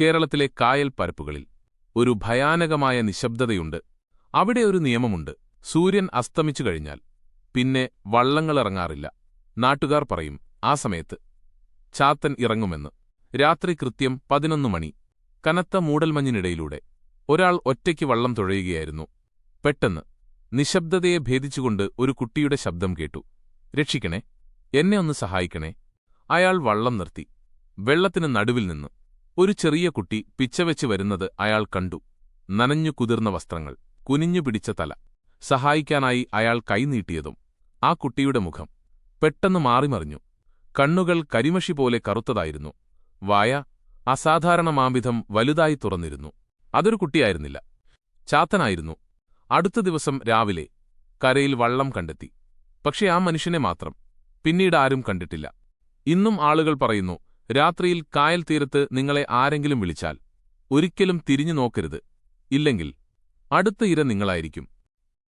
കേരളത്തിലെ കായൽ പരപ്പുകളിൽ ഒരു ഭയാനകമായ നിശബ്ദതയുണ്ട്. അവിടെ ഒരു നിയമമുണ്ട്. സൂര്യൻ അസ്തമിച്ചു കഴിഞ്ഞാൽ പിന്നെ വള്ളങ്ങളിറങ്ങാറില്ല. നാട്ടുകാർ പറയും ആ സമയത്ത് ചാത്തൻ ഇറങ്ങുമെന്ന്. രാത്രി കൃത്യം 11 മണി. കനത്ത മൂടൽമഞ്ഞിനിടയിലൂടെ ഒരാൾ ഒറ്റയ്ക്ക് വള്ളം തുഴയുകയായിരുന്നു. പെട്ടെന്ന് നിശബ്ദതയെ ഭേദിച്ചുകൊണ്ട് ഒരു കുട്ടിയുടെ ശബ്ദം കേട്ടു. രക്ഷിക്കണേ, എന്നെ ഒന്ന് സഹായിക്കണേ. അയാൾ വള്ളം നിർത്തി. വെള്ളത്തിന് നടുവിൽ നിന്ന് ഒരു ചെറിയ കുട്ടി പിച്ചവെച്ച് വരുന്നത് അയാൾ കണ്ടു. നനഞ്ഞു കുതിർന്ന വസ്ത്രങ്ങൾ, കുനിഞ്ഞു പിടിച്ച തല. സഹായിക്കാനായി അയാൾ കൈനീട്ടിയതും ആ കുട്ടിയുടെ മുഖം പെട്ടെന്ന് മാറിമറിഞ്ഞു. കണ്ണുകൾ കരിമഷി പോലെ കറുത്തതായിരുന്നു. വായ അസാധാരണമാംവിധം വലുതായി തുറന്നിരുന്നു. അതൊരു കുട്ടിയായിരുന്നില്ല, ചാത്തനായിരുന്നു. അടുത്ത ദിവസം രാവിലെ കരയിൽ വള്ളം കണ്ടെത്തി. പക്ഷേ ആ മനുഷ്യനെ മാത്രം പിന്നീട് ആരും കണ്ടിട്ടില്ല. ഇന്നും ആളുകൾ പറയുന്നു, രാത്രിയിൽ കായൽ തീരത്ത് നിങ്ങളെ ആരെങ്കിലും വിളിച്ചാൽ ഒരിക്കലും തിരിഞ്ഞു നോക്കരുത്. ഇല്ലെങ്കിൽ അടുത്ത ഇര നിങ്ങളായിരിക്കും.